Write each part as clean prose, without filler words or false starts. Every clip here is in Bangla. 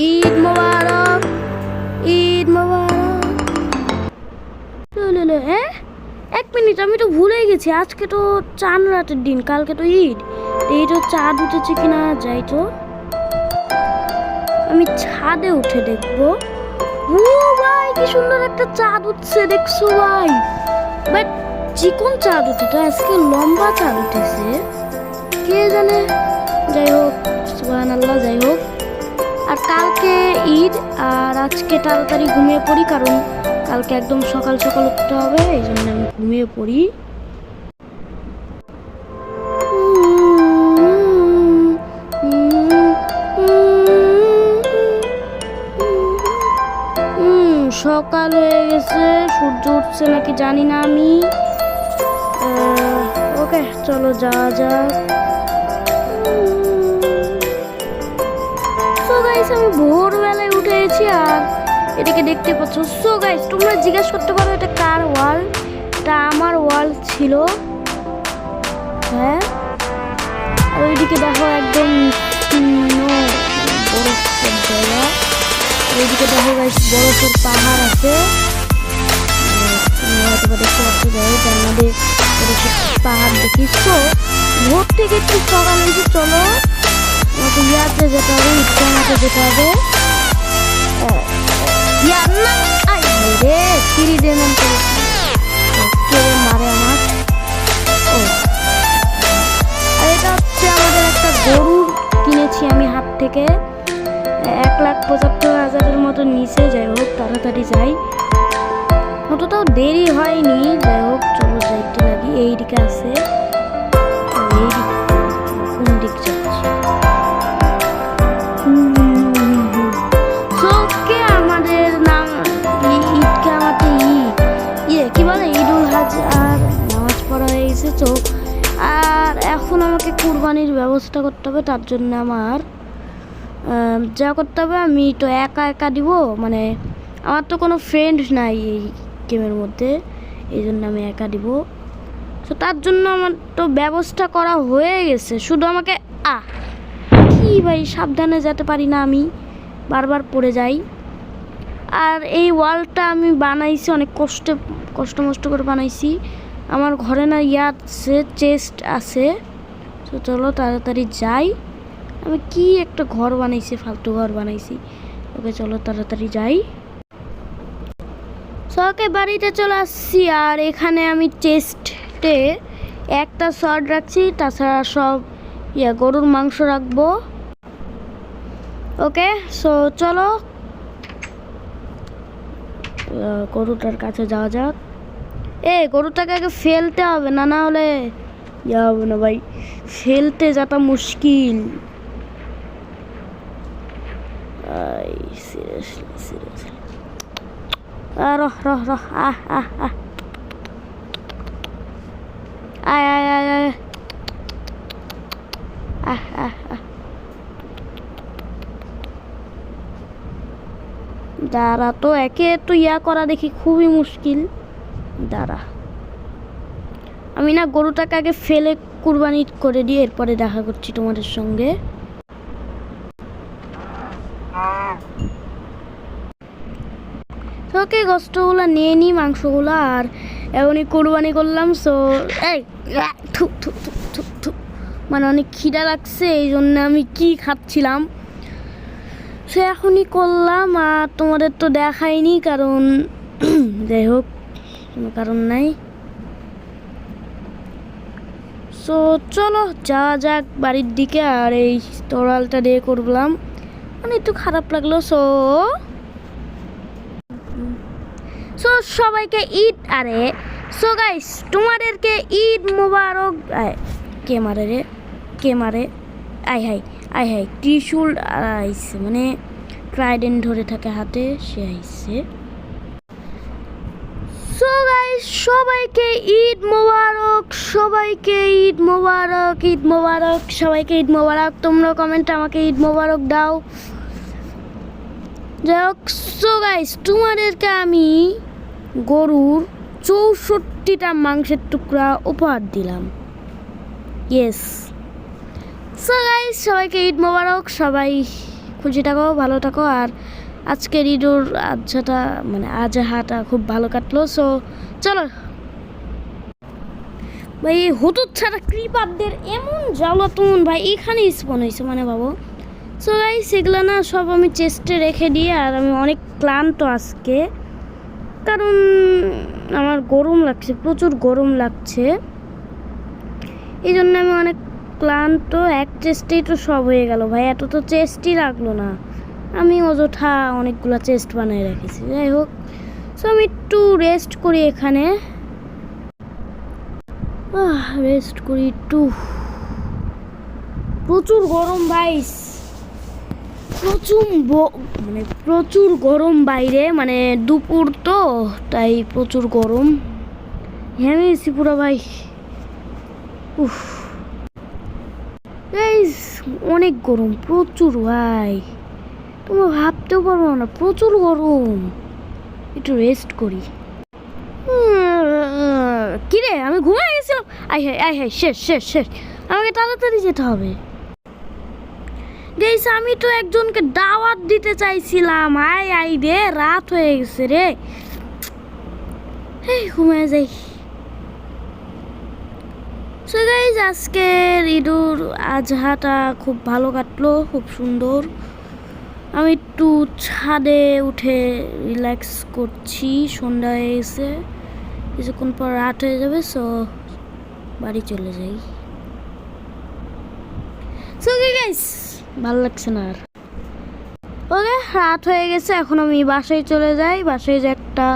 ঈদ মোবারক, ঈদ মোবারক। হ্যাঁ, 1 মিনিট, আমি তো ভুলেই গেছি, আজকে তো চাঁদ রাতের দিন, কালকে তো ঈদ। এই তো চাঁদ উঠেছে কিনা যাই তো, আমি ছাদে উঠে দেখবো। ও ভাই, কি সুন্দর একটা চাঁদ উঠছে, দেখছো ভাই? বাট চিকন চাঁদ উঠেছে, আজকে লম্বা চাঁদ উঠেছে, কে জানে। যাই হোক, সুবহানাল্লাহ। যাই হোক, আর কালকে ঈদ, আর আজকে তাড়াতাড়ি ঘুমিয়ে পড়ি, কারণ কালকে একদম সকাল সকাল উঠতে হবে, এই জন্য আমি ঘুমিয়ে পড়ি। সকাল হয়ে গেছে, সূর্য উঠছে নাকি জানি না আমি। ওকে, চলো যাওয়া যাক। সো গাইস, আমি ভোরবেলায় উঠে গেছি, আর এদিকে দেখতে পাচ্ছ। সো গাইস, তোমরা জিজ্ঞাসা করতে পারো এটা কার ওয়াল? এটা আমার ওয়াল ছিল, হ্যাঁ। আর ওইদিকে দেখো একদম বরফের জায়গা। ওইদিকে দেখো গাইস, বরফের পাহাড় আছে, পাহাড় দেখিস। তো ভোর থেকে একটু সকাল হয়েছে, চলো আমাকে ইয়াতে যেতে হবে, ইচ্ছামাতে যেতে হবে। মারে আমার। আর এটা হচ্ছে আমাদের একটা গরু কিনেছি আমি হাট থেকে, 1,75,000-এর মতো নিচে। যাই হোক, তাড়াতাড়ি যাই, অতটাও দেরি হয়নি। যাই হোক, চলো যাইতে লাগি। এইদিকে আছে, কোন দিক যাচ্ছি? আমাদের নাম ঈদকে আমাকে কি বলে, ঈদুল হাজার নামাজ পড়া হয়ে গেছে। তো আর এখন আমাকে কুরবানির ব্যবস্থা করতে হবে, তার জন্য আমার যা করতে হবে, আমি তো একা একা দিব, মানে আমার তো কোনো ফ্রেন্ড নাই এই গেমের মধ্যে, এই জন্য আমি একা দিব। তো তার জন্য আমার তো ব্যবস্থা করা হয়ে গেছে, শুধু আমাকে কি ভাই, সাবধানে যেতে পারি না আমি, বারবার পড়ে যাই। আর এই ওয়ালটা আমি বানাইছি অনেক কষ্ট করে বানাইছি। আমার ঘরে না আছে, চেস্ট আছে। তো চলো তাড়াতাড়ি যাই। আমি কি একটা ঘর বানাইছি, ফালতু ঘর বানাইছি। ওকে, চলো তাড়াতাড়ি যাই। সকে বাড়িতে চলে আসছি, আর এখানে আমি চেস্টে একটা শট রাখছি, তাছাড়া সব গরুর মাংস রাখবো। ওকে, সো চলো গরুটার কাছে যাওয়া যাক। গরুটাকে আগে ফেলতে হবে, না হলে যাবো না ভাই, ফেলতে যাটা মুশকিল। সিরিয়াসলি রহ দাঁড়া, তো একে তো করা দেখি খুবই মুশকিল। দাঁড়া, আমি না গরুটাকে আগে ফেলে কুরবানি করে দিয়ে এরপরে দেখা করছি তোমাদের সঙ্গে। ওকে, গোস্তগুলো নিয়ে নিই, মাংসগুলো, আর এমনই কুরবানি করলাম। সো মানে অনেক খিদা লাগছে, এই জন্য আমি কি খাচ্ছিলাম সে এখনই করলাম, আর তোমাদের তো দেখাইনি, কারণ যাই হোক, কোনো কারণ নাই। সো চলো যাওয়া যাক বাড়ির দিকে। আর এই তরালটা দিয়ে করলাম, মানে একটু খারাপ লাগলো। সো সবাইকে ঈদ, সো গাইস, তোমাদেরকে ঈদ মোবারক। কে মারে আই হাই ত্রিশূল আইছে, মানে ট্রাইডেন্ট ধরে থাকে হাতে, সে আইছে। সো গাইস, সবাইকে ঈদ মোবারক, সবাইকে ঈদ মোবারক, সবাইকে ঈদ মোবারক। তোমরা কমেন্টে আমাকে ঈদ মোবারক দাও। যাই হোক, সো গাইস, তোমাদেরকে আমি গরুর 64টা মাংসের টুকরা উপহার দিলাম। ইয়েস। সো গাইস, সবাইকে ঈদ মোবারক, সবাই খুশি থাকো, ভালো থাকো। আর আজকের ঈদুল আজহাটা মানে আজহাটা খুব ভালো কাটলো। সো চলো ভাই, এই হুতুত ছাড়া ক্রিপারদের এমন জ্বালাতন ভাই এখানে স্পন হয়েছে মানে ভাবো। সো গাইস সেগুলো না সব আমি চেস্টে রেখে দিয়ে, আর আমি অনেক ক্লান্ত আজকে, কারণ আমার গরম লাগছে, প্রচুর গরম লাগছে, এই জন্য আমি অনেক ক্লান্ত। এক চেস্টেই তো সব হয়ে গেল ভাই, এত তো চেস্টই লাগলো না, আমি অযথা অনেকগুলো চেস্ট বানিয়ে রেখেছি। যাই হোক, সো আমি একটু রেস্ট করি এখানে, রেস্ট করি একটু। প্রচুর গরম ভাই, প্রচুর গরম বাইরে, মানে দুপুর তো তাই প্রচুর গরম, ঘেমেছি পুরো ভাই। উফ গাইস, অনেক গরম, প্রচুর ভাই, তোমরা ভাবতেও পারবো না, প্রচুর গরম। একটু রেস্ট করি। কিরে, আমি ঘুমাই গেছিলাম। আই হাই, শেষ শেষ শেষ, আমাকে তাড়াতাড়ি যেতে হবে। গাইস আমি তো একজনকে দাওয়াত দিতে চাইছিলাম, আই রে, রাত হয়ে গেছে রে, ঘুমিয়ে যাই। সো গাইস আজকের ঈদুল আজহাটা খুব ভালো কাটলো, খুব সুন্দর। আমি একটু ছাদে উঠে রিল্যাক্স করছি, সন্ধ্যা হয়ে গেছে, কিছুক্ষণ পর রাত হয়ে যাবে। সো বাড়ি চলে যাই। সো গাইস ভালো লাগছে না আর। ওকে, রাত হয়ে গেছে, এখন আমি বাসায় চলে যাই। বাসায় যে একটা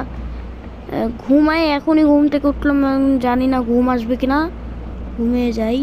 ঘুমাই, এখনই ঘুম থেকে উঠলাম, জানি না ঘুম আসবে কিনা, ঘুমিয়ে যাই।